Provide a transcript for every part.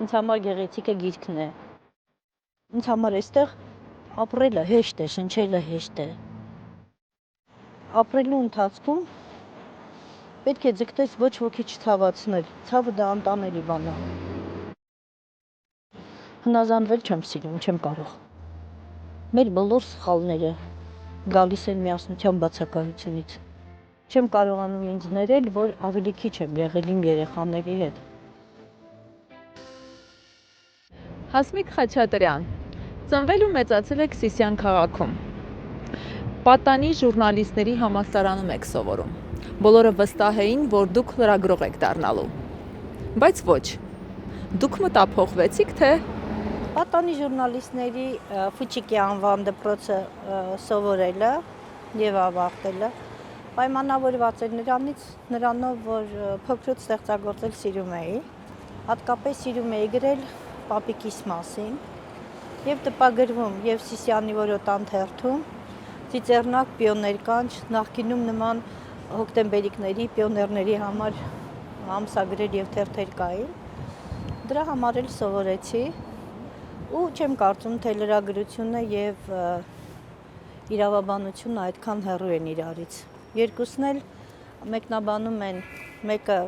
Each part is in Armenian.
ինձ համար գեղեցիկը գիրքն է։ Ինձ համար այստեղ ապրելը հեշտ է, շնչելը հեշտ է։ Ապրելու ընթացքում պետք է ձգտես ոչ ոքի չցավացնել, ցավը դա անտանելի բան է։ Հնազանդվել չեմ սիրում, չեմ կարող։ Մեր բոլոր սխալները գալիս են միասնության բացակայությունից։ Չեմ կարողանում ինձ ներել, որ ավելի քիչ եմ եղել իմ երեխաների հետ։ Հասմիկ Խաչատրյան, ծնվել ու մեծացել եք Սիսիան քաղաքում։ Պատանի ժուրնալիստների համալսարանում եք սովորում։ Բոլորը վստահ էին, որ դուք լրագրող եք դառնալու։ Բայց ոչ։ Դուք մտափոխվեցիք, թե Պատանի ժուրնալիստների Ֆուչիկի անվան դպրոցը սովորելը եւ ավարտելը պայմանավորված էր նրանով, որ փոքրուց ստեղծագործել սիրում էի, հատկապես սիրում էի գրել պապիկիս մասին եւ տպագրվում եւ Սիսիանի որոտան թերթում Ծիծեռնակ պիոներ կանչ նախկինում նման հոկտեմբերիկների պիոներների համար ամսագրեր եւ թերթեր կային, դրա համար էլ սովորեցի ու չեմ կարծում, թե լրագրությունը եւ իրավաբանությունը այդքան հեռու են իրարից։ Երկուսն էլ մեկնաբանում են մեկը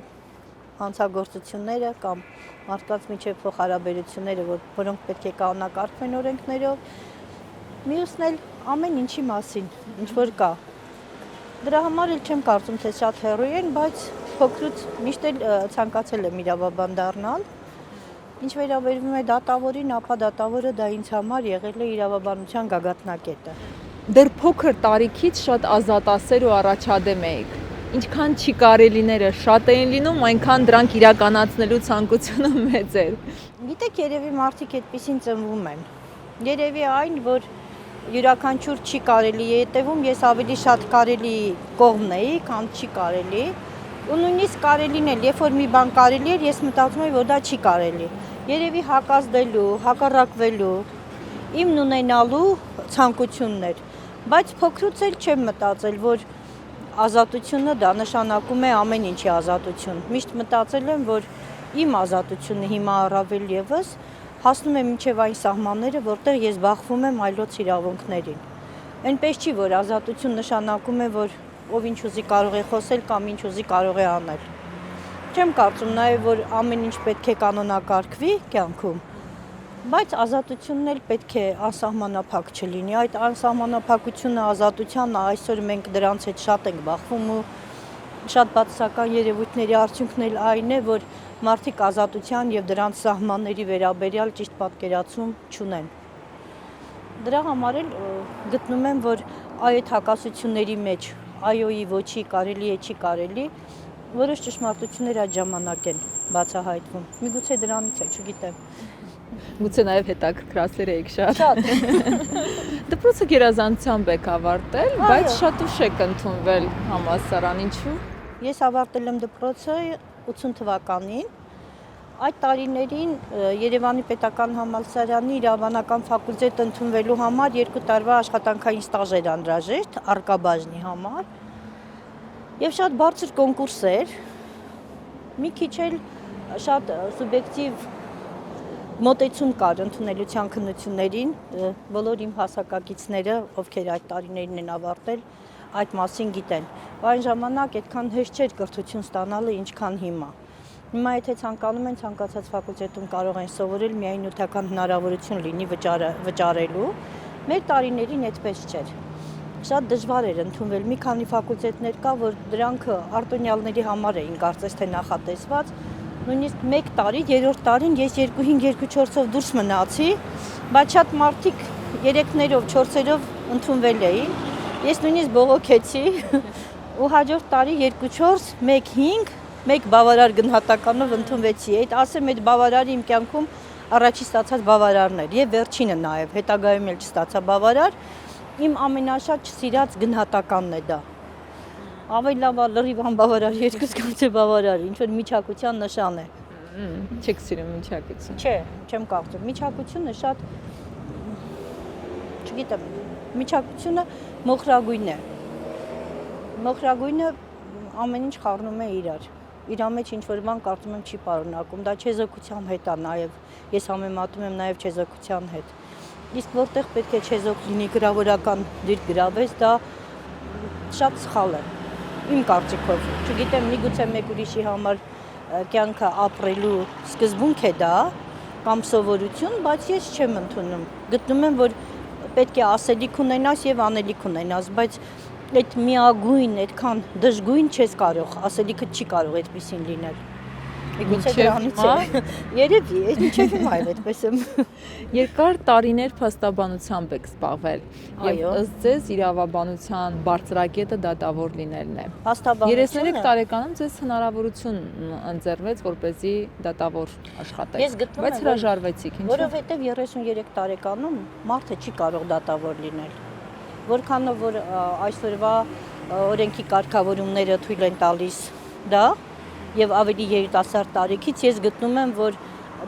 հանցագործությունները կամ մարդկանց միջև փոխհարաբերությունները, որոնք պետք է կանոնակարգվեն օրենքներով, մյուսն էլ ամեն ինչի մասին, ինչ որ կա։ Դրա համար էլ չեմ կարծում, թե շատ հեռու են, բայց փոքրուց միշտ էլ ցանկացել եմ իրավաբան դառնալ։ Ինչ վերաբերում է դատավորին, ապա դատավորը դա ինձ համար եղել է իրավաբանության գագաթնակետը։ դեռ փոքր տարիքից շատ ազատասեր ու առաջադեմ էիք։ Ինչքան չի կարելիները շատ էին լինում, այնքան դրանք իրականացնելու ցանկությունը մեծ էր։ Գիտեք, երևի մարդիկ այդպեսին ծնվում են։ Երևի այն, որ յուրաքանչյուր չի կարելի է հետևում, ես ավելի շատ կարելի կողմն էի, քան չի կարելի։ Ու նույնիսկ կարելին էլ, երբ որ մի բան կարելի էր, ես մտածում եմ, որ դա չի կարելի։ Երևի հակազդելու, հակառակվելու, իմն ունենալու ցանկություններ, բայց փոքրուց էլ չեմ մտածել, որ ազատությունը դա նշանակում է ամեն ինչի ազատություն։ Միշտ մտածել եմ, որ իմ ազատությունը հիմա առավել եւս հասնում է մինչև այն սահմանները, որտեղ ես բախվում եմ այլոց իրավունքներին։ Այնպես չի, որ ազատություն նշանակում է, որ ով ինչ ուզի կարող է խոսել կամ ինչ ուզի կարող է անել։ Չեմ կարծում նաև, որ ամեն ինչ պետք է կանոնակարգվի կյանքում, բայց ազատությունն էլ պետք է անսահմանափակ չլինի։ Այդ անսահմանափակությունը ազատությանը այսօր մենք դրանց հետ շատ ենք բախվում ու շատ բացասական երևույթների արդյունքն էլ այն է, որ մարդիկ ազատության եւ դրանց սահմանների վերաբերյալ ճիշտ պատկերացում չունեն։ Դրա համար էլ գտնում եմ, որ այդ հակասությունների մեջ այոյի ոչի կարելի է, չի կարելի, որոշ ճշմարտություններ այդ ժամանակ են բացահայտվում։ Միգուցե դրանից է, չգիտեմ։ Գուցե նաև հետաքրքրասեր էիք շատ։ Շատ։ Դպրոցը գերազանցությամբ եք ավարտել, բայց շատ ուշ եք ընդունվել համալսարան, ինչու՞։ Ես ավարտել եմ դպրոցը 80 թվականին։ Այդ տարիներին Երևանի պետական համալսարանի իրավաբանական ֆակուլտետ ընդունվելու համար 2 տարվա աշխատանքային ստաժ էր անհրաժեշտ արկաբաժնի համար։ Եվ շատ բարձր կոնկուրս էր։ Մի քիչ էլ շատ սուբյեկտիվ մոտեցում կար ընդունելության քննություններին, բոլոր իմ հասակակիցները, ովքեր այդ տարիներին են ավարտել, այդ մասին գիտեն։ Այն ժամանակ այդքան հեշտ չէր կրթություն ստանալը, ինչքան հիմա։ Հիմա եթե ցանկանում են ցանկացած ֆակուլտետում կարող են սովորել, միայն նյութական հնարավորություն լինի վճարելու։ Մեր տարիներին այդպես չէր։ Շատ դժվար էր ընդունվել։ Մի քանի ֆակուլտետներ կա, որ դրանք արտոնյալների համար էին կարծես թե նախատեսված։ Նույնիսկ 1 տարի, 3-րդ տարին ես 2-5-2-4-ով դուրս մնացի, բայց շատ մարդիկ 3-ներով, 4-երով ընդունվել էին։ Ես նույնիսկ բողոքեցի ու հաջորդ տարի 2-4, 1-5, 1 բավարար գնահատականով ընդունվեցի։ Այդ ասեմ, այդ բավարարը իմ կյանքում առաջի ստացած բավարարն էր եւ վերջինը նաեւ, հետագայում էլ չստացա բավարար։ Իմ ամենաշատ չսիրած գնահատականն է դա։ Ավելի լավ է լրիվ անբավարար երկուս կամ թե բավարար, ինչ որ միջակության նշան է։ Չեք սիրում միջակություն։ Չէ, չեմ կարծում։ Միջակությունը շատ, չգիտեմ, միջակությունը մոխրագույն է։ Մոխրագույնը ամեն ինչ խառնում է իրար։ իր մեջ ինչ-որ բան կարծում եմ չի պարունակում, դա չեզոքության հետ է նաև, ես համեմատում եմ նաև չեզոքության հետ։ Իսկ որտեղ պետք է չեզոք լինի գրավորական դիրք գրավես, դա շատ սխալ է, իմ կարծիքով, չգիտեմ, միգուցե մեկ ուրիշի համար կյանքը ապրելու սկզբունք է դա, կամ սովորություն, բայց ես չեմ ընդունում, գտնում եմ, որ պետք է ասելիք ունենաս եւ անելիք ունենաս, բայց այդ միագույն, այդքան դժգույն չես կարող, ասելիքը չի կարող այդպեսին լինել։ Միգուցե դրանից է։ Երևի, ինչեւ հիմա էլ այդպես եմ։ Երկար տարիներ փաստաբանությամբ եք զբաղվել եւ Այո։ ըստ ձեզ իրավաբանության բարձրակետը դատավոր լինելն է։ 33 Փաստաբանությունը տարեկանում ձեզ հնարավորություն ընձեռվեց, որպեսզի դատավոր աշխատեք։ Ես գտնում Բայց եմ, որ- հրաժարվեցիք, ինչու՞։ Որովհետև 33 տարեկանում մարդը չի կարող դատավոր լինել։ Որքանով որ այսօրվա օրենքի կարգավորումները թույլ են տալիս դա եւ ավելի երիտասարդ տարիքից ես գտնում եմ, որ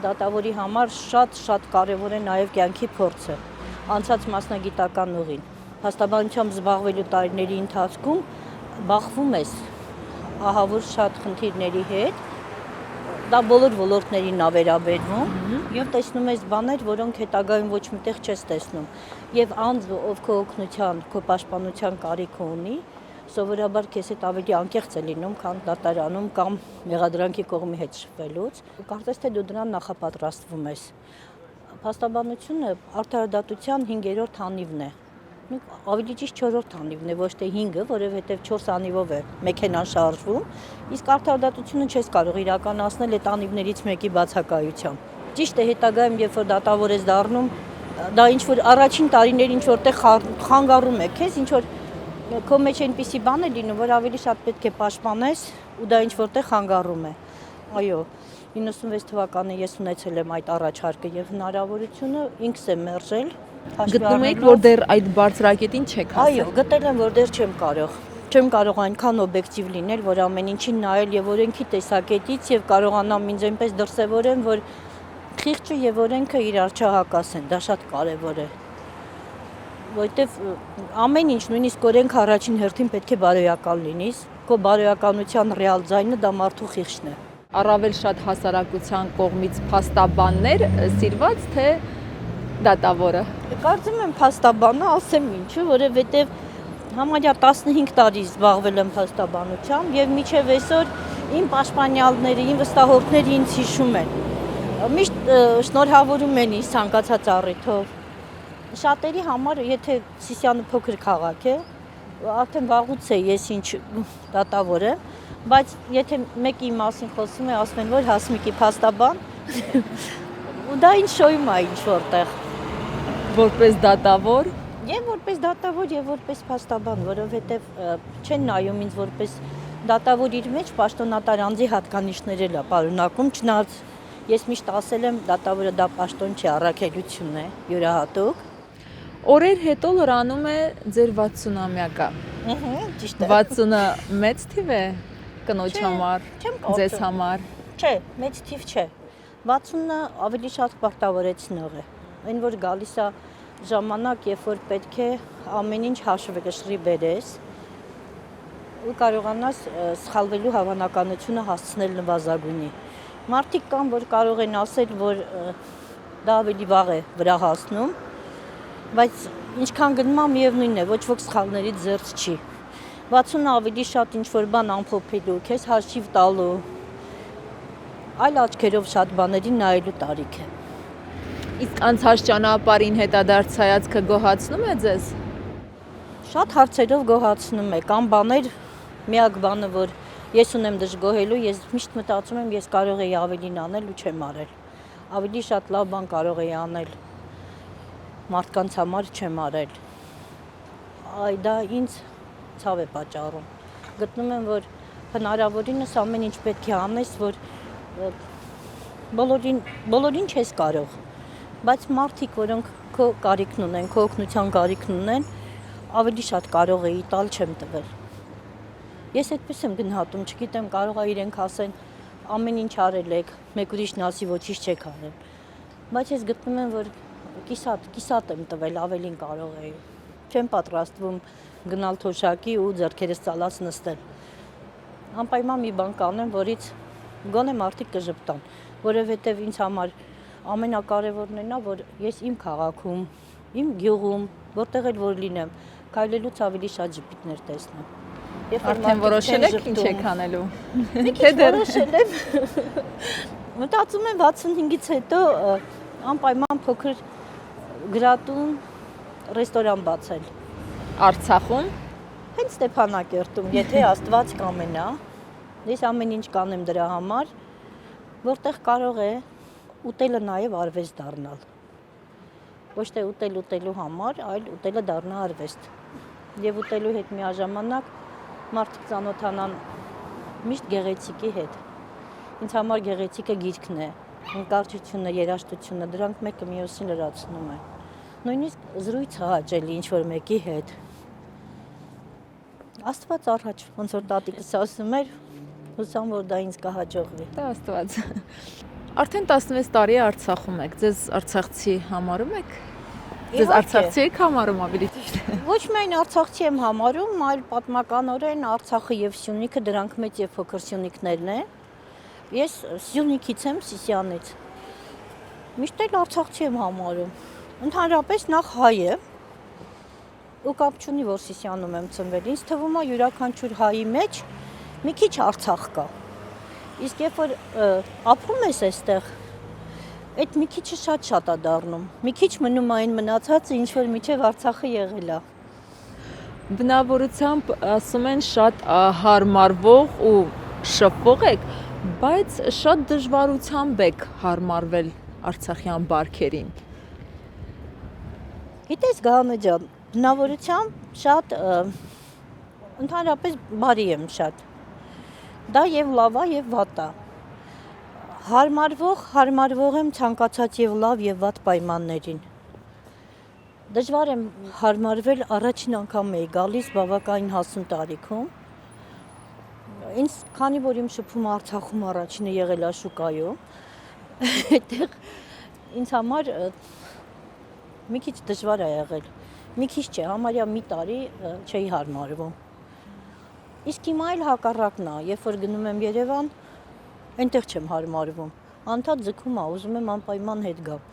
դատավորի համար շատ կարեւոր է նաեւ կյանքի փորձը, անցած մասնագիտական ուղին։ Փաստաբանությամբ զբաղվելու տարիների ընթացքում բախվում ես ահավոր շատ խնդիրների հետ, դա բոլոր ոլորտներին ա վերաբերվում եւ տեսնում ես բաներ, որոնք հետագայում ոչ միտեղ չես տեսնում։ Եվ անձը, ով քո օգնության, քո պաշտպանության կարիք ունի, սովորաբար քեզ հետ ավելի անկեղծ է լինում, քան դատարանում կամ մեղադրանքի կողմի հետ շփվելուց։ Կարծես թե դու դրան նախապատրաստվում ես։ Փաստաբանությունը արդարադատության 5-րդ անիվն է։ Ավելի ճիշտ 4-րդ անիվն է, ոչ թե 5-ը, որովհետև 4 անիվով է մեքենան շարժվում, իսկ արդարադատությունը չես կարող իրականացնել այդ անիվներից մեկի բացակայությամբ։ Ճիշտ է, հետագայում, երբ որ դատավոր ես դառնում, դա ինչ որ առաջին տարիներ ինչ որտեղ խանգարում է քեզ, ինչ որ քո մեջ այնպիսի բան է լինում, որ ավելի շատ պետք է պաշտպանես ու դա ինչ որտեղ խանգարում է։ Այո, 96 թվականին ես ունեցել եմ այդ առաջարկը եւ հնարավորությունը ինքս եմ մերժել։ Գտնում եք, որ դեռ այդ բարձրակետին չեք հասել։ Այո, գտել եմ, որ դեռ չեմ կարող։ Չեմ կարող այնքան օբյեկտիվ լինել, որ ամեն ինչին նայել եւ օրենքի տեսակետից եւ կարողանամ ինձ այնպես դրսեւորեմ, որ խիղճը եւ օրենքը իրար չհակասեն, դա շատ կարեւոր է։ Որտեւ ամեն ինչ, նույնիսկ օրենքը առաջին հերթին պետք է բարոյական լինի, քո բարոյականության ռեալ ձայնը դա մարդու խիղճն է։ Առավել շատ հասարակության կողմից փաստաբաններ սիրված թե դատավորը։ Կարծում եմ փաստաբանը ասեմ ինչու, որովհետեւ համարյա 15 տարի զբաղվել եմ փաստաբանությամբ եւ մինչեւ այսօր իմ պաշտպանյալները, իմ վստահորդները ինձ հիշում են։ Միշտ շնորհավորում են ինձ ցանկացած առիթով։ Շատերի համար, եթե Սիսիանը փոքր քաղաք է, արդեն վաղուց է ես ինչ դատավոր եմ, բայց եթե մեկի մասին խոսում է, ասում են, որ Հասմիկի փաստաբան, ու դա ինչ շոյում է ինչ որտեղ։ Որպես դատավոր Եվ որպես դատավոր եւ որպես փաստաբան, որովհետեւ չեն նայում ինձ որպես դատավոր իր մեջ պաշտոնատար անձի հատկանիշներ էլ է պարունակում, չնայած ես միշտ ասել եմ, դատավորը դա պաշտոն չի, առաքելություն է, յուրահատուկ։ օրեր հետո լրանում է ձեր 60-ամյակը։ Ճիշտ է։ 60-ը մեծ թիվ է կնոջ Չէ, համար, չեմ կարծում։ ձեզ համար։ Չէ, մեծ թիվ չէ։ 60-ը ավելի շատ պարտավորեցնող է։ Այն որ գալիս է ժամանակ, երբ որ պետք է ամեն ինչ հաշվի բերես ու կարողանաս սխալվելու հավանականությունը հասցնել նվազագույնի։ Մարդիկ կան, որ կարող են ասել, որ դա ավելի վաղ է վրա հասնում, բայց ինչքան գնում է միևնույնն է, ոչ ոք սխալներից զերծ չի։ 60-ը ավելի շատ ինչ-որ բան ամփոփելու, քեզ հաշիվ տալու, այլ աչքերով շատ բաներին նայելու տարիք է։ Իսկ անցած ճանապարհին հետադարձ հայացքը գոհացնում է ձեզ։ Շատ հարցերով գոհացնում է, կամ բաներ, միակ բանը, որ ես ունեմ դժգոհելու, ես միշտ մտածում եմ, ես կարող եի ավելին անել ու չեմ արել։ Ավելի շատ լավ բան կարող եի անել, մարդկանց համար չեմ արել։ Այ դա ինձ ցավ է պատճառում։ Գտնում եմ, որ հնարավորինս ամեն ինչ պետք է անես, որ բոլորին չես կարող, բայց մարդիկ, որոնք քո կարիքն ունեն, քո օգնության կարիքն ունեն, ավելի շատ կարող էի տալ, չեմ տվել։ Ես այդպես եմ գնահատում, չգիտեմ, կարող է իրենք ասեն, ամեն ինչ արել եք, մեկ ուրիշն ասի ոչինչ չեք արել։ Բայց ես գտնում եմ, որ կիսատ եմ տվել, ավելին կարող էի։ Չեմ պատրաստվում գնալ թոշակի ու ձեռքերս ծալած նստել։ անպայման մի բան կանեմ, որից գոնե մարդիկ կժպտան, որովհետև ինձ համար ամենակարևորն է նա, որ ես իմ քաղաքում, իմ գյուղում, որտեղ էլ որ լինեմ, քայլելուց ավելի շատ ժպիտներ տեսնեմ։ Արդեն որոշել եք ինչ եք անելու։ Մի քիչ որոշել եմ։ Մտածում եմ 65-ից հետո անպայման փոքր գրատուն ռեստորան բացել։ Արցախում Հենց Ստեփանակերտում, եթե Աստված կամենա, ես ամեն ինչ կանեմ դրա համար, որտեղ կարող է ուտելը նաև արվեստ դառնալ։ Ոչ թե ուտելու համար, այլ ուտելը դառնա արվեստ։ Եվ ուտելու հետ միաժամանակ մարդիկ ծանոթանան միշտ գեղեցիկի հետ։ Ինձ համար գեղեցիկը գիրքն է, նկարչությունը, երաժշտությունը, դրանք մեկը մյուսին լրացնում են։ Նույնիսկ զրույց հաճելի ինչ-որ մեկի հետ։ Աստված առաջ, ոնց որ տատիկս ասում էր, հուսամ, որ դա ինձ կհաջողվի։ դա Աստված։ Արդեն 16 տարի է Արցախում եք։ Ձեզ արցախցի համարում եք։ Ձեզ արցախցի եք համարում ավելի ճիշտ։ Ոչ միայն արցախցի եմ համարում, այլ պատմականորեն Արցախը եւ Սյունիքը դրանք մեծ եւ փոքր Սյունիքներն են։ Ես Սյունիքից եմ, Սիսյանից։ Միշտ էլ արցախցի եմ համարում։ Ընդհանրապես նախ հայ եմ։ Ու կապ չունի, որ Սիսիանում եմ ծնվել։ Ինձ թվում է յուրաքանչյուր հայի մեջ մի քիչ Արցախ կա։ Իսկ երբ որ ապրում ես այստեղ, այդ մի քիչը շատ է դառնում։ Մի քիչ մնում այն մնացածը, ինչ որ միջև Արցախը եղել է։ Բնավորությամբ ասում են շատ հարմարվող ու շփվող եք, բայց շատ դժվարությամբ եք հարմարվել արցախյան բարքերին։ Գիտես Գահանե ջան, բնավորությամբ շատ ընդհանրապես բարի եմ շատ։ Դա եւ լավ է եւ վատ է։ Հարմարվող եմ ցանկացած եւ լավ եւ վատ պայմաններին։ Դժվար եմ հարմարվել, առաջին անգամ էի գալիս բավականին հասուն տարիքում։ Ինձ քանի որ իմ շփումը Արցախում առաջինը եղել է շուկայում, այդտեղ ինձ համար մի քիչ դժվար է եղել։ Մի քիչ չէ, համարյա մի տարի չէի հարմարվում։ Իսկ հիմա էլ հակառակն է, երբ որ գնում եմ Երևան, այնտեղ չեմ հարմարվում։ Անդադ ձգում է, ուզում եմ անպայման հետ գամ։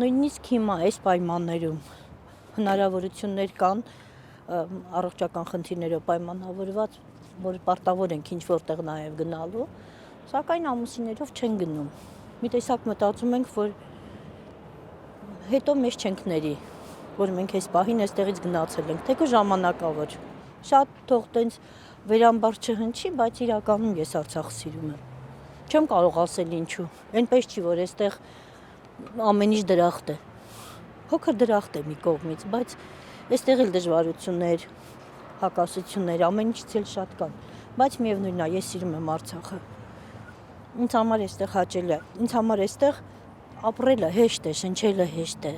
Նույնիսկ հիմա այս պայմաններում հնարավորություններ կան առողջական խնդիրներով պայմանավորված, որ պարտավոր ենք ինչ որտեղ նաև գնալու, սակայն ամուսիններով չեն գնում։ Մի տեսակ մտածում ենք, որ հետո մեզ չենք ների, որ մենք այս պահին այստեղից գնացել ենք, թեկուզ ժամանակավոր։ Շատ թող տենց վերամբար չհնչի, բայց իրականում ես Արցախ սիրում եմ։ Չեմ կարող ասել ինչու։ Այնպես չի, որ այստեղ ամեն ինչ դրախտ է։ Փոքր դրախտ է մի կողմից, բայց այստեղ էլ դժվարություններ, հակասություններ, ամեն ինչից էլ շատ կան։ Բայց միևնույնն է, ես սիրում եմ Արցախը։ Ինձ համար այստեղ հաճելի է։ Ինձ համար այստեղ ապրելը հեշտ է, շնչելը հեշտ է։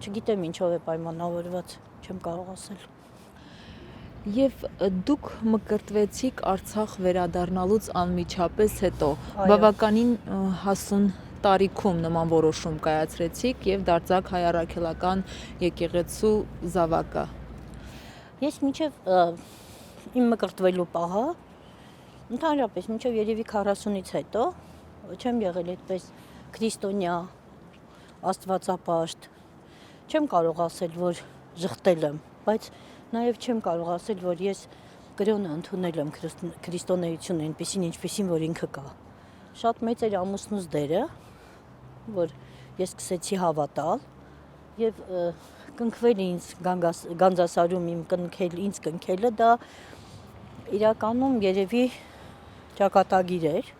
Չգիտեմ ինչով է պայմանավորված, չեմ կարող ասել։ Եվ դուք մկրտվեցիք Արցախ վերադառնալուց անմիջապես հետո, Այո։ բավականին հասուն տարիքում նման որոշում կայացրեցիք եւ դարձաք հայ առաքելական եկեղեցու զավակը։ Ես մինչև իմ մկրտվելու պահը, ընդհանրապես մինչև երևի 40-ից հետո չեմ եղել այդպես քրիստոնյա, աստվածապաշտ։ Չեմ կարող ասել, որ ժխտել եմ, բայց նաև չեմ կարող ասել, որ ես կրոնը ընդունել եմ քրիստոնեությունը այնպեսին, ինչպեսին, որ ինքը կա։ Շատ մեծ էր ամուսնուս դերը, որ ես սկսեցի հավատալ եւ կնքվել ինձ Գանձասարում ինձ կնքելը դա իրականում երևի ճակատագիր էր,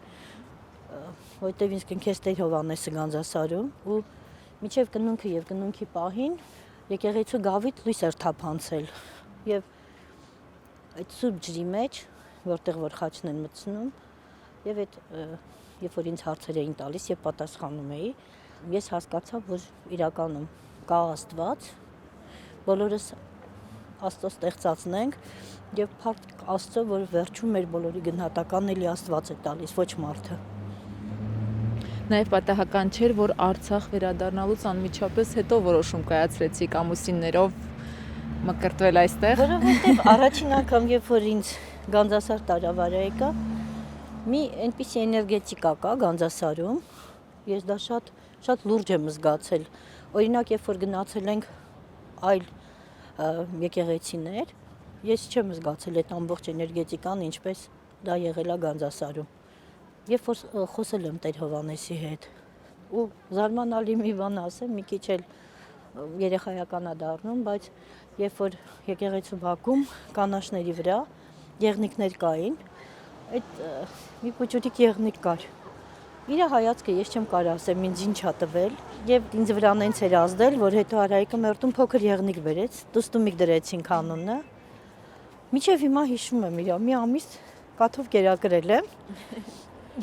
որտեղ ինձ կնքեց Տեր Հովհաննեսը Գանձասարում ու միջև կնունքը եւ կնունքի պահին եկեղեցու գավիթ լույս էր թափանցել եւ այդ սուրբ ջրի մեջ, որտեղ որ խաչն են մտցնում եւ այդ երբ որ ինձ հարցեր էին տալիս եւ պատասխանում էի, ես հասկացա, որ իրականում կա Աստված, բոլորս Աստծո ստեղծածն ենք եւ փառք Աստծո, որ վերջում մեր բոլորի գնահատականն էլի Աստված է տալիս, ոչ մարդը։ Նաև պատահական չէր, որ Արցախ վերադառնալուց անմիջապես հետո որոշում կայացրեցիք ամուսիններով մկրտվել այստեղ։ Որովհետև առաջին անգամ, երբ որ ինձ Գանձասար տարավարայի կա, մի այնպիսի էներգետիկա կա Գանձասարում, ես դա շատ լուրջ եմ զգացել, օրինակ երբ որ գնացել ենք այլ եկեղեցիներ, ես չեմ զգացել այդ ամբողջ էներգետիկան, ինչպես դա եղել է Գանձասարում, երբ որ խոսել եմ Տեր Հովհաննեսի հետ, ու զարմանալի մի բան ասեմ, մի քիչ էլ երեխայական է դառնում, բայց երբ որ եկեղեցու բակում կանաչների վրա եղնիկներ կային, այդ մի փոքրիկ եղնիկ կար։ Իր հայացքը ես չեմ կարող ասեմ, ինձ ինչ ա տվել, եւ ինձ վրա նենց էր ազդել, որ հետո Արայիկը մերտում փոքր եղնիկ բերեց, դուստումիկ դրեցին կանոնը։ Միջև հիմա հիշում եմ իր մի ամիս կաթով կերակրել եմ։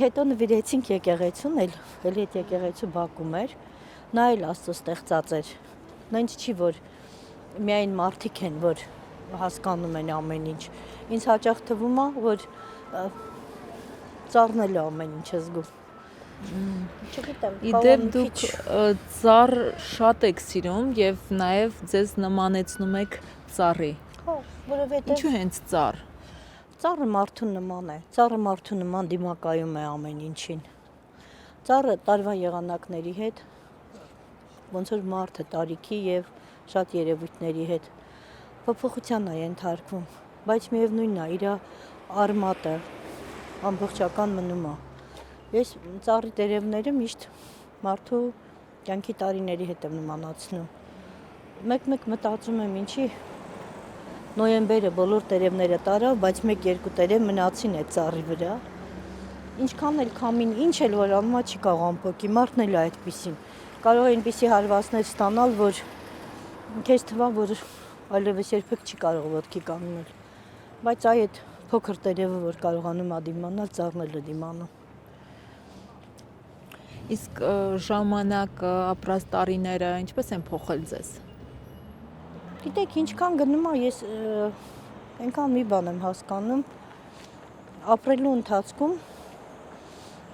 Հետո նվիրեցինք եկեղեցուն, էլ այդ եկեղեցու բակում էր, նա էլ Աստծո ստեղծած էր։ Նենց չի, որ միայն մարդիկ են, որ հասկանում են ամեն ինչ։ Ինձ հաճախ թվում է, որ ծառն էլ ամեն ինչ զգում։ Չգիտեմ, Իդեպ դուք ծառ շատ եք սիրում եւ նաեւ ձեզ նմանեցնում եք ծառի։ Հա, որովհետեւ Ինչու հենց ծառ։ Ծառը մարդու նման է, ծառը մարդու նման դիմակայում է ամեն ինչին։ Ծառը տարվա եղանակների հետ, ոնց որ մարդը տարիքի եւ շատ երևույթների հետ փոփոխության է ենթարկվում, բայց միևնույնն է, իր արմատը ամբողջական մնում է։ Ես ծառի տերևները միշտ մարդու կյանքի տարիների հետ եմ նմանացնում։ Մեկ մտածում եմ ինչի նոյեմբերը բոլոր տերևները տարավ, բայց 1-2 տերև մնացին այդ ծառի վրա։ Ինչքան էլ քամին, ինչ էլ որ անում չի կարող ամփոփի, մարդն էլ է այդպեսին։ Կարող է այնպիսի հարվածներ ստանալ, որ քեզ թվա, որ այլևս երբեք չի կարող ոտքի կանգնել։ Բայց այդ փոքր տերևը, որ կարողանում է դիմանալ, ծառն էլ է դիմանում։ Իսկ ժամանակը, ապրած տարիները ինչպես են փոխել ձեզ։ Գիտեք, ինչքան գնում է, ես այնքան մի բան եմ հասկանում, ապրելու ընթացքում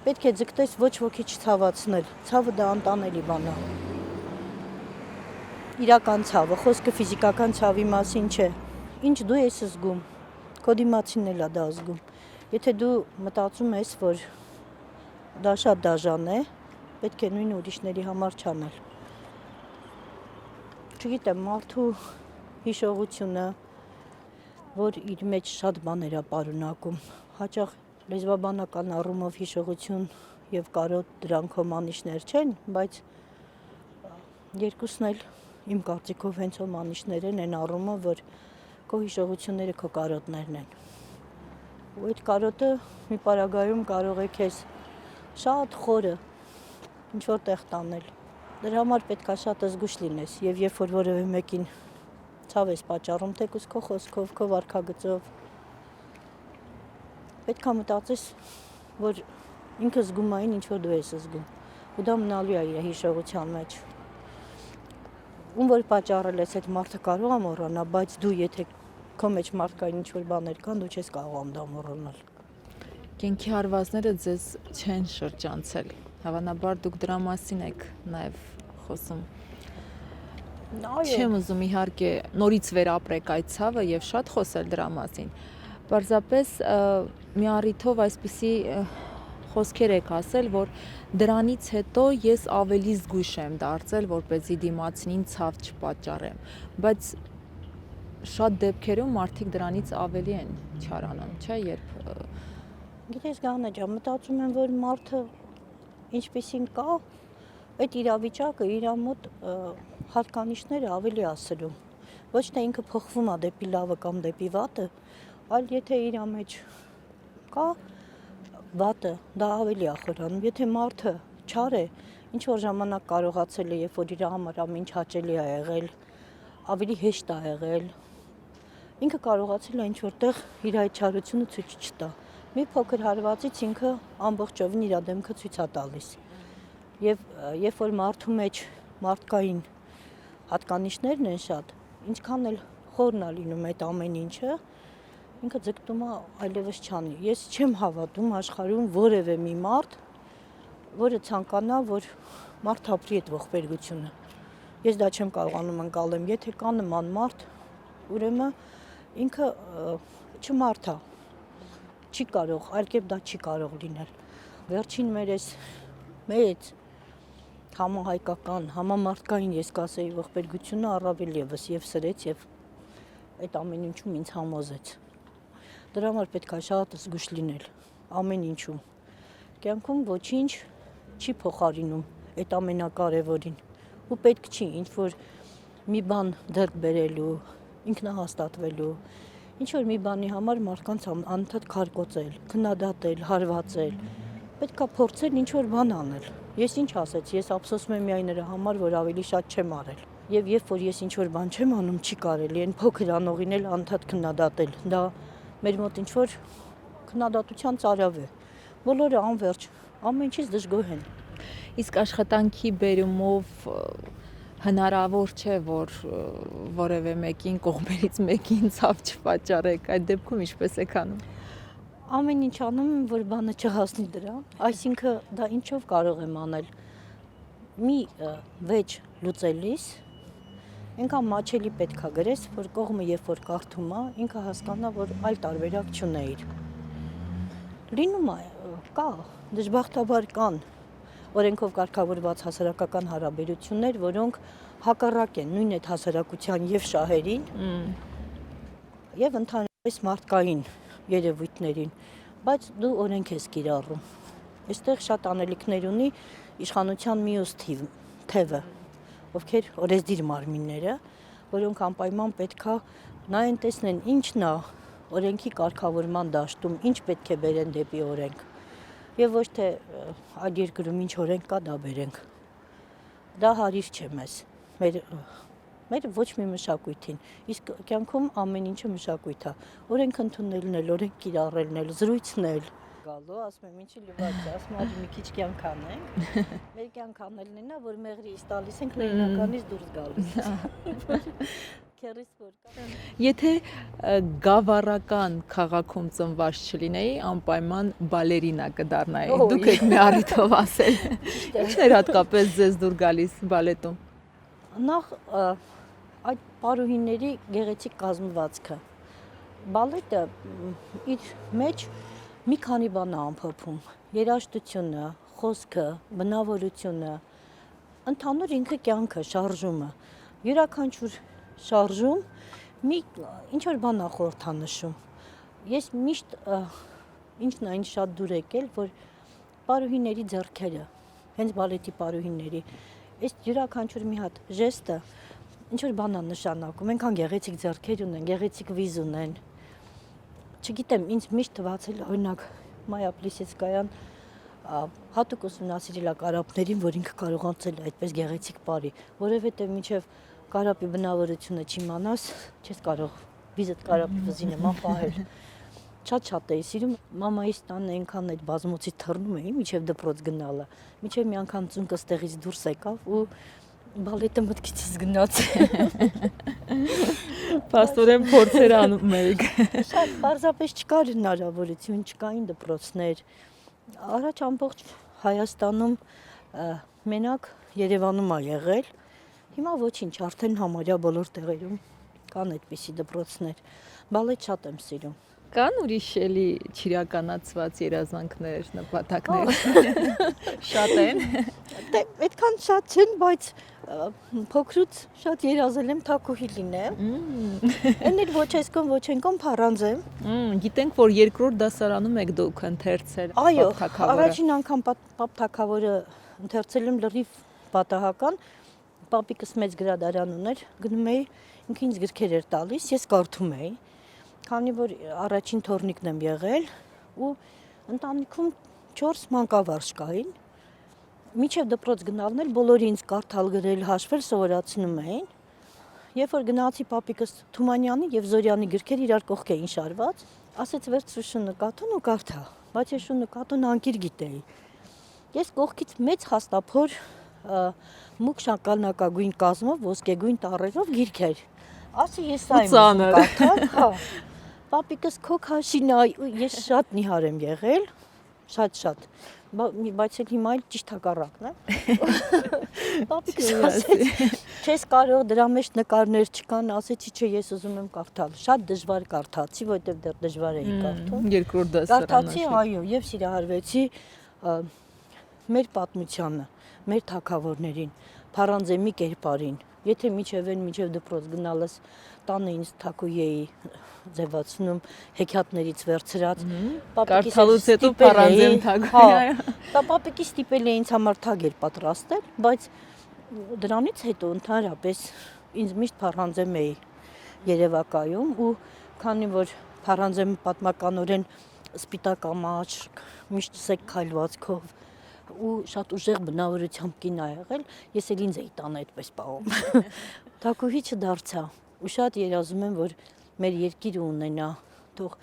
պետք է ձգտես ոչ ոքի չցավացնել, ցավը դա անտանելի բան է։ Իրական ցավը, խոսքը ֆիզիկական ցավի մասին չէ։ Ինչ դու ես զգում, քո դիմացին էլ է դա զգում։ Եթե դու մտածում ես, որ դա շատ դաժան է, պետք է նույնը ուրիշների համար չանել։ Չգիտեմ, մարդու հիշողությունը, որ իր մեջ շատ բաներ է պարունակում, հաճախ լեզվաբանական առումով հիշողություն եւ կարոտ դրանք հոմանիշներ չեն, բայց երկուսն էլ իմ կարծիքով հենց հոմանիշներ են այն առումով, որ քո հիշողությունները քո կարոտներն են։ Ու այդ կարոտը մի պարագայում կարող է քեզ շատ խորը ինչ որ տեղ տանել։ Դրա համար պետք է շատ զգույշ լինես եւ երբ որ որևէ մեկին ցավ ես պատճառում, թեկուզ քո խոսքով, քո վարքագծով, պետք է մտածես, որ ինքը զգում է ինչ որ դու ես զգում, ու դա մնալու է իր հիշողության մեջ։ Ում որ պատճառել ես, այդ մարդը կարող է մոռանալ, բայց դու եթե քո մեջ մարդկային ինչ որ բաներ կան, դու չես կարող դա մոռանալ։ Կյանքի հարվածները ձեզ չեն շրջանցել։ Հավանաբար դուք դրա մասին եք նաև խոսում։ Չեմ ուզում իհարկե նորից վերապրեք այդ ցավը եւ շատ խոսել դրա մասին։ Պարզապես մի առիթով այսպիսի խոսքեր եք ասել, որ դրանից հետո ես ավելի զգույշ եմ դարձել, որպեսզի դիմացին ցավ չպատճառեմ, բայց շատ դեպքերում մարդիկ դրանից ավելի են չարանում, չէ՞, երբ Գիտես Գանա ջան, մտածում եմ, որ մարդը ինչպեսին կա, այդ իրավիճակը իր մոտ հատկանիշները ավելի ասրում։ Ոչ թե ինքը փոխվում է դեպի լավը կամ դեպի վատը, այլ եթե իր մեջ կա վատը, դա ավելի է խորանում։ Եթե մարդը չար է, ինչ որ ժամանակ կարողացել է, երբ որ իր համար ամեն ինչ հաճելի է եղել, ավելի հեշտ է եղել, ինքը կարողացել է ինչ որտեղ իր այդ չարությունը ցույց չտա։ Մի փոքր հարվածից ինքը ամբողջովին իր դեմքը ցույց է տալիս։ Եվ երբ որ մարդու մեջ մարդկային հատկանիշներն են շատ, ինչքան էլ խորն է լինում այդ ամեն ինչը, ինքը ձգտում է այլևս չանի։ Ես չեմ հավատում աշխարհում որևէ մի մարդ, որը ցանկանա, որ մարդ ապրի այդ ողբերգությունը։ Ես դա չեմ կարողանում ընկալեմ։ Եթե կա նման մարդ, ուրեմն ինքը չմարդ է։ չի կարող, այլ կերպ դա չի կարող լինել։ Վերջին մեր այս մեծ համահայկական, համամարտկային ես կասեի ողբերգությունը առավել եւս եւ սրեց եւ այդ ամեն ինչում ինձ համոզեց։ Դրա համար պետք է շատ զգուշ լինել ամեն ինչում։ Կյանքում ոչինչ չի փոխարինում այդ ամենակարևորին ու պետք չի ինչ որ մի բան ձեռք բերելու, ինքնահաստատվելու, ինչ որ մի բանի համար մարդկանց անընդհատ քարկոծել, քննադատել, հարվածել։ Պետք է փորձել ինչ որ բան անել։ Ես ինչ ասեցի, ես ափսոսում եմ միայն նրա համար, որ ավելի շատ չեմ արել։ Եվ երբ որ ես ինչ որ բան չեմ անում, չի կարելի այն փոքր անողին էլ անընդհատ քննադատել։ Դա մեր մոտ ինչ որ քննադատության ծարավ է։ Բոլորը անverջ, ամեն ինչից դժգոհ են։ Իսկ աշխատանքի բերումով հնարավոր չէ, որ որևէ մեկին կողմերից մեկին ցավ չպատճառեք, այդ դեպքում ինչպես եք անում։ Ամեն ինչ անում եմ, որ բանը չհասնի դրան, այսինքն դա ինչով կարող եմ անել։ Մի վեճ լուծելիս այնքան մաչելի պետքա գրես, որ կողմը երբ որ կարդում է, ինքը հասկանա, որ այլ տարբերակ չունեիր։ Լինում է, կա, դժբախտաբար կան օրենքով կարգավորված հասարակական հարաբերություններ, որոնք հակառակ են նույն այդ հասարակության եւ շահերին եւ ընդհանրապես մարդկային երևույթներին, բայց դու օրենք ես կիրառում։ Այստեղ շատ անելիքներ ունի իշխանության մյուս թևը, ովքեր օրեսդիր մարմինները, որոնք անպայման պետքա նայեն տեսնեն ինչն է օրենքի կարգավորման դաշտում, ինչ պետք է բերեն դեպի օրենք։ Եվ ոչ թե այլ երկրում ինչ օրենք կա դա բերենք։ Դա հարիր չէ մեզ, մեր ոչ մի մշակույթին, իսկ կյանքում ամեն ինչը մշակույթ է։ Օրենք ընդունելն էլ, օրենք կիրառելն էլ, զրույցն էլ։ Գալու, ասում եմ, ինչի լվաց է, ասում եմ, մի քիչ կյանք անենք։ Մեր կյանք անելն է, որ մեղրից տալիս ենք, լեյնականից դուրս գալիս։ Եթե գավառական քաղաքում ծնված չլինեի, անպայման բալերինա կդառնայի։ Դուք եք մի առիթով ասել։ Ինչն էր հատկապես ձեզ դուր գալիս բալետում։ Նախ այդ պարուհիների գեղեցիկ կազմվածքը։ Բալետը իր մեջ մի քանի բան է ամփոփում. երաժշտությունը, խոսքը, բնավորությունը, ընդհանուր ինքը կյանքը, շարժումը։ Յուրաքանչյուր շարժում մի ինչ որ բան է խորհրդանշում։ Ես միշտ ինչն այն շատ դուր եկել, որ պարուհիների ձեռքերը, հենց բալետի պարուհիների, այս յուրաքանչյուր մի հատ ժեստը ինչ որ բան է նշանակում, այնքան գեղեցիկ ձեռքեր ունեն, գեղեցիկ վիզ ունեն։ Չգիտեմ, ինձ միշտ թվացել օրինակ Մայա Պլիսեցկայան հատուկ ուսումնասիրել է կարապներին, որ ինքը կարողացել է այդպես գեղեցիկ բարի, որովհետև մինչև կարապի բնավորությունը չիմանաս, չես կարող վիզդ կարապի վզին նման պահել։ Շատ էի սիրում, մամայիս տանը այնքան այդ բազմոցի թռնում էի, մինչև դպրոց գնալը, մինչև մի անգամ ծունկս տեղից դուրս եկավ ու բալետը մտքիցս գնաց։ Պաստորեն փորձեր անում եք։ Շատ պարզապես չկար հնարավորություն, չկային դպրոցներ։ Առաջ ամբողջ Հայաստանում մենակ Երևանում է եղել։ Հիմա ոչինչ, արդեն համարյա բոլոր տեղերում կան այդպիսի դպրոցներ։ Բալետ շատ եմ սիրում։ Կան ուրիշ էլի չիրականացված երազանքներ, նպատակներ։ Շատ են։ Դե այդքան շատ չեն, բայց փոքրուց շատ երազել եմ թակուհի լինեմ։ Այն էլ ոչ այսքան ոչ այնքան փառանձեմ։ Գիտենք, որ երկրորդ դասարանում եք դուք ընթերցել։ Այո, առաջին անգամ Պապ Թագավորը ընթերցել եմ լրիվ պատահական։ Պապիկս մեծ գրադարան ուներ, գնում էի, ինքը ինձ գրքեր էր տալիս, ես կարդում էի, քանի որ առաջին թորնիկն եմ եղել ու ընտանիքում 4 մանկավարժ կային, մինչև դպրոց գնալն էլ բոլորի ինձ կարդալ գրել, հաշվել սովորացնում էին, երբ որ գնացի պապիկս Թումանյանի և Զորյանի գրքեր իրար կողք էին շարված, ասեց վերցրու շուննկատուն ու կարդա, բայց ես շուննկատուն անկիր գիտեի, ես կողքից մեծ հաստափոր մուկ շագանակագույն կազմով, ոսկեգույն տառերով գիրքեր։ Ասի ես սա եմ կարդալ, հա։ Պապիկս քո քաշին այ, ես շատ նիհար եմ եղել, շատ։ Բայց էլ հիմա էլ ճիշտ հակառակն է։ Պապիկս ասեց, չես կարող դրա մեջ նկարներ չկան, ասեցի չէ, ես ուզում եմ կարդալ։ Շատ դժվար կարդացի, որովհետև դեռ դժվար էի կարդում։ Երկրորդ դասարանը։ Կարդացի, այո, եւ սիրահարվեցի մեր պատմությանը, մեր թագավորներին, Փարանձեմի կերպարին։ Եթե միջև դպրոց գնալս տանը ինձ թակուի ձևացնում հեքիաթներից վերցրած, կարդալուց հետո Փարանձեմ թագուի։ Դա պապիկի ստիպել է ինձ համար թագ էր պատրաստել, բայց դրանից հետո ընդհանրապես ինձ միշտ Փարանձեմ էի երևակայում ու քանի որ Փարանձեմը պատմականորեն սպիտակ ամաչկ, միշտ սեկ քայլվածքով ու շատ ուժեղ բնավորությամբ կին ա եղել, ես էլ ինձ էի տանը այդպես պահում։ Թագուհի չդարձա ու շատ երազում եմ, որ մեր երկիրը ունենա թող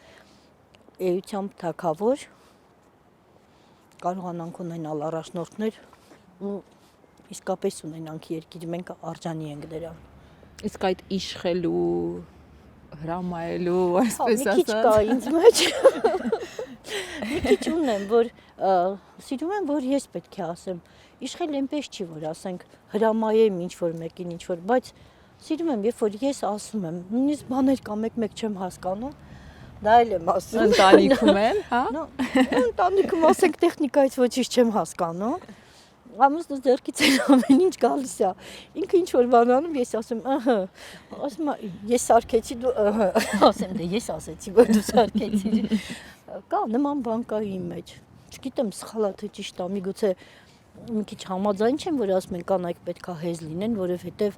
էությամբ թագավոր, կարողանանք ունենալ առաջնորդներ ու իսկապես ունենանք երկիր, մենք արժանի ենք դրան։ Իսկ այդ իշխելու, հրամայելու, այսպես ասած։ Մի քիչ կա ինձ մեջ։ Մի քիչ ունեմ, որ սիրում եմ, որ ես պետք է ասեմ, իշխել այնպես չի, որ ասենք հրամայեմ ինչ-որ մեկին ինչ-որ, բայց սիրում եմ, երբ որ ես ասում եմ, նույնիսկ բաներ կա մեկ չեմ հասկանում, դա էլ եմ ասում։ Ընտանիքում են, հա։ Ընտանիքում ասենք տեխնիկայից ոչինչ չեմ հասկանում։ Ամուսնուս ձեռքից էլ ամեն ինչ գալիս է։ Ինքը ինչ որ բան անում, ես ասում, ըհը։ Ասում եմ, ես սարքեցի, դու ըհը։ Ասեմ, դե ես ասեցի, որ դու սարքեցիր։ Կա նման բան կա իմ մեջ։ Չգիտեմ, սխալ է թե ճիշտ է, միգուցե մի քիչ համաձայն չեմ, որ ասում են կանայք պետքա հեզ լինեն, որովհետև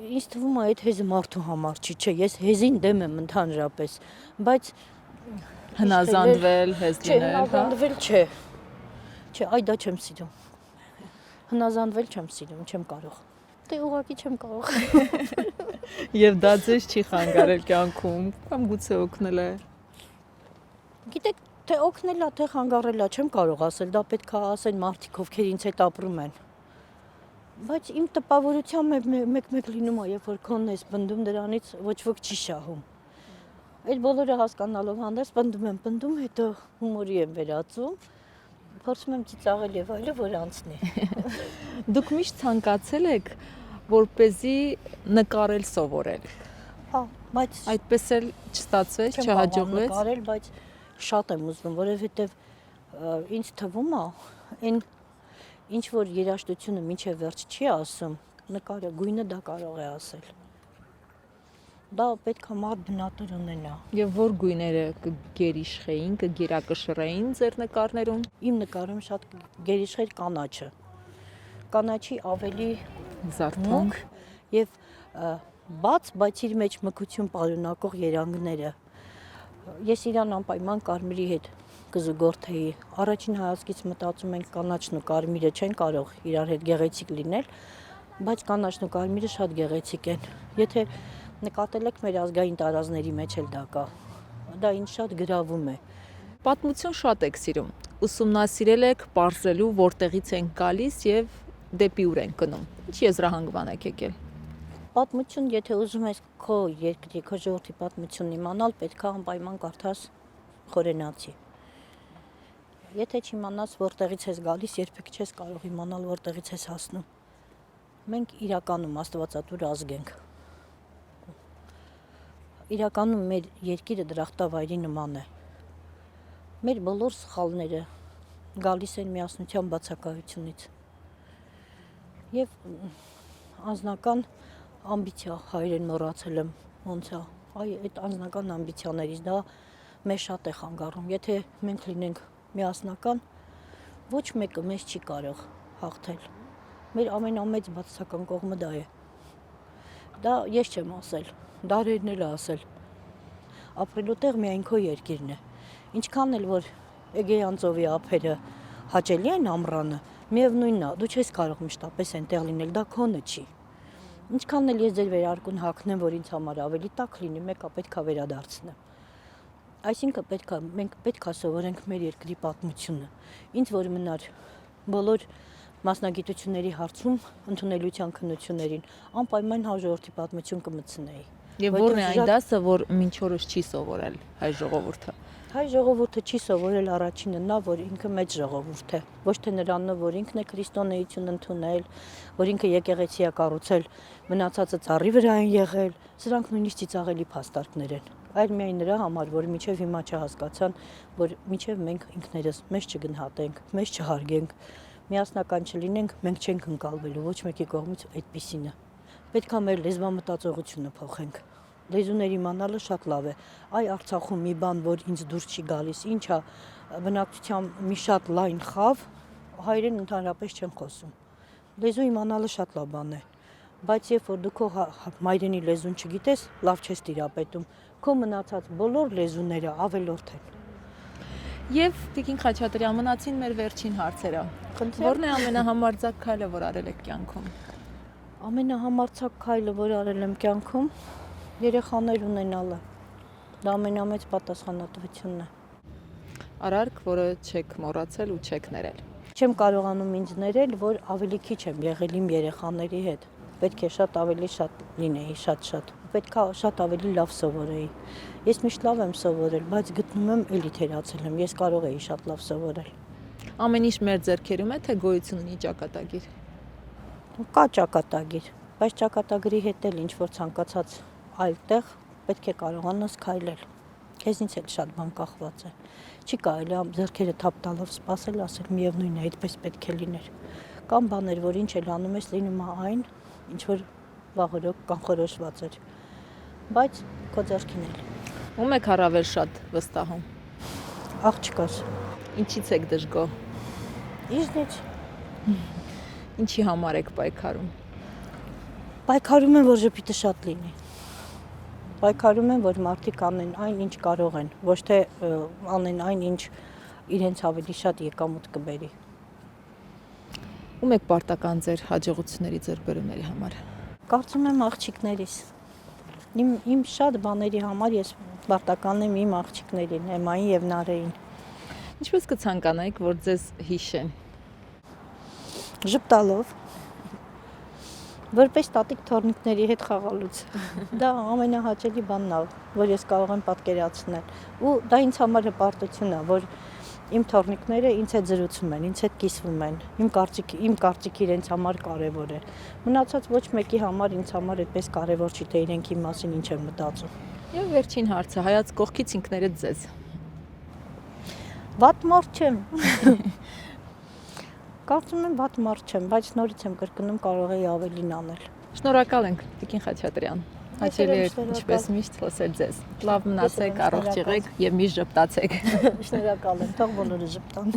ինձ թվում է այդ հեզը մարդու համար չի, չէ, ես հեզին դեմ եմ ընդհանրապես, բայց հնազանդվել, հեզ լինել, հա։ Հնազանդվել չէ։ Չէ, այ դա չեմ սիրում։ Հնազանդվել չեմ սիրում, չեմ կարող։ Դե ուղղակի չեմ կարող։ Եվ դա ձեզ չի խանգարել կյանքում, կամ գուցե օգնել է։ Գիտեք, թե օգնել է, թե խանգարել է, չեմ կարող ասել, դա պետք է ասեն մարդիկ, ովքեր ինձ հետ ապրում են։ Բայց իմ տպավորությամբ մեկ լինում է, երբ որ քոնն ես պնդում, դրանից ոչ ոք չի շահում։ Այդ բոլորը հասկանալով հանդերձ պնդում, հետո հումորի եմ վերածում, փորձում եմ ծիծաղել եւ այլը, որ անցնի։ Դուք միշտ ցանկացել եք, որպեսզի նկարել սովորել։ Հա, բայց այդպես էլ չստացվեց, չհաջողվեց։ Նկարել, բայց շատ եմ ուզում, որովհետեւ ինձ թվում է, այն ինչ որ երաժշտությունը մինչև վերջ չի ասում, նկարը գույնը դա կարող է ասել։ Դա պետք է մարդ բնատոր ունենա։ Եվ որ գույները կգերիշխեին, կգերակշռեին ձեր նկարներում։ Իմ նկարում շատ գերիշխեր կանաչը։ Կանաչի ավելի զարթոնք եւ բաց, բայց իր մեջ մկություն պարունակող երանգները։ Ես իրան անպայման կարմիրի հետ կզուգորդեի։ Առաջին հայացքից մտածում ենք կանաչն ու կարմիրը չեն կարող իրար հետ գեղեցիկ լինել, բայց կանաչն ու կարմիրը շատ գեղեցիկ են։ Եթե նկատել եք մեր ազգային տարազների մեջ էլ դա կա։ Դա ինձ շատ գրավում է։ Պատմություն շատ եք սիրում։ Ուսումնասիրել եք պարզելու որտեղից են գալիս եւ դեպի ուր են գնում։ Ինչ եզրահանգման եք եկել։ Պատմություն, եթե ուզում ես քո երկրի, քո ժողովրդի պատմությունն իմանալ, պետք է անպայման կարդաս խորենացի։ Եթե չիմանաս որտեղից ես գալիս, երբեք չես կարող իմանալ որտեղից ես հասնում։ Մենք իրականում աստվածատուր ազգ ենք։ Իրականում մեր երկիրը դրախտավայրի նման է։ Մեր բոլոր սխալները գալիս են միասնության բացակայությունից։ Եվ անձնական ամբիցիա հայերեն մոռացել եմ, ոնց է, այդ անձնական ամբիցիաներից դա մեզ շատ է խանգարում։ Եթե մենք լինենք միասնական, ոչ մեկը մեզ չի կարող հաղթել։ Մեր ամենամեծ բացասական կողմը դա է։ Դա ես չեմ ասել, դարերն էլ ասել։ Ապրելու տեղ միայն քո երկիրն է։ Ինչքան էլ որ Էգեյան ծովի ափերը հաճելի են ամռանը, միևնույնն է, դու չես կարող մշտապես այնտեղ լինել, դա քոնը չի։ Ինչքան էլ ես ձեր վերարկուն հագնեմ, որ ինձ համար ավելի տաք լինի, մեկը պետքա վերադարձնեմ։ Այսինքն մենք պետքա սովորենք մեր երկրի պատմությունը։ Ինձ որ մնար բոլոր մասնագիտությունների հարցում ընդունելության քննություններին, անպայման հայ ժողովրդի պատմություն կմտցնեի։ Եվ որն է այն դասը, որ մինչ օրս չի սովորել հայ ժողովուրդը։ Հայ ժողովուրդը չի սովորել առաջինը նա, որ ինքը մեծ ժողովուրդ է, ոչ թե նրանով, որ ինքն է քրիստոնեություն ընդունել, որ ինքը եկեղեցի է կառուցել, մնացածը ծառի վրա են եղել, սրանք նույնիսկ ծիծաղելի փաստարկներ են, այլ միայն նրա համար, որ մինչև հիմա չհասկացան, որ մինչև մենք ինքներս մեզ չգնահատենք, մեզ չհարգենք, միասնական չլինենք, մենք չենք ընկալվելու ոչ մեկի կողմից այդպիսինը։ Պետք է մեր լեզվամտածողությունը փոխենք։ Լեզուներ իմանալը շատ լավ է։ Այ Արցախում մի բան, որ ինձ դուր չի գալիս, ինչա բնակչությամբ մի շատ լայն խավ, հայերեն ընդհանրապես չեն խոսում։ Լեզու իմանալը շատ լավ բան է, բայց երբ որ դու քո մայրենի լեզուն չգիտես, լավ չես տիրապետում, քո մնացած բոլոր լեզուները ավելորդ են։ Եվ Տիկին Խաչատրյան, մնացին մեր վերջին հարցերը։ Որն է ամենահամարձակ քայլը, որ արել եք կյանքում։ Ամենահամարձակ քայլը, որ արել եմ կյանքում, երեխաներ ունենալը, դա ամենամեծ պատասխանատվությունն է։ Արարք, որը չեք մոռացել ու չեք ներել։ Չեմ կարողանում ինձ ներել, որ ավելի քիչ եմ եղել իմ երեխաների հետ։ Պետք է շատ ավելի շատ լինեի, շատ։ Պետք է շատ ավելի լավ սովորեի։ Ես միշտ լավ եմ սովորել, բայց գտնում եմ էլի թերացել եմ, ես կարող էի շատ լավ սովորել։ Ամեն ինչ մեր ձեռքերում է, թե գոյություն ունի ճակատագիր։ Կա ճակատագիր, բայց ճակատագրի հետ էլ ինչ որ ցանկացած այլտեղ պետք է կարողանաս քայլել։ Քեզնից էլ շատ բան կախված է։ Չի կարելի ձեռքերը թափ տալով սպասել, ասել միևնույն է, այդպես պետք է լիներ։ Կան բաներ, որ ինչ էլ անում ես, լինում է այն, ինչ որ վաղօրոք կանխորոշված էր։ Բայց քո ձեռքին էլ։ Ում եք առավել շատ վստահում։ Աղջկաս։ Ինչից եք դժգոհ։ Իզնից Ինչի համար եք պայքարում։ Պայքարում եմ, որ ժպիտը շատ լինի։ Պայքարում եմ, որ մարդիկ անեն այն, ինչ կարող են, ոչ թե անեն այն, ինչ իրենց ավելի շատ եկամուտ կբերի։ Ում եք պարտական ձեր հաջողությունների ձեռքբերումների համար։ Կարծում եմ աղջիկներիս։ Իմ շատ բաների համար ես պարտական եմ իմ աղջիկներին, Էմային եւ Նարեին։ Ինչպես կցանկանայիք, որ ձեզ հիշեն։ Ժպտալով, որպես տատիկ թորնիկների հետ խաղալուց։ Դա ամենահաճելի բանն է, որ ես կարող եմ պատկերացնել։ Ու դա ինձ համար հպարտություն է, որ իմ թորնիկները ինձ հետ զրուցում են, ինձ հետ կիսվում են։ Իմ կարծիքը իրենց համար կարևոր է։ Մնացած ոչ մեկի համար ինձ համար այդպես կարևոր չի, թե իրենք իմ մասին ինչ են մտածում։ Եվ վերջին հարցը, հայաց կողքից ինքներդ ձեզ։ Վատ մարդ չեմ։ Կարծում եմ վատ մարդ չեմ, բայց նորից եմ կրկնում, կարող էի ավելին անել։ Շնորհակալ ենք, Տիկին Խաչատրյան։ Հաճելի է ինչպես միշտ խոսել ձեզ։ Լավ մնացեք, առողջ եղեք եւ միշտ ժպտացեք։ Շնորհակալ եմ, թող բոլորը ժպտան։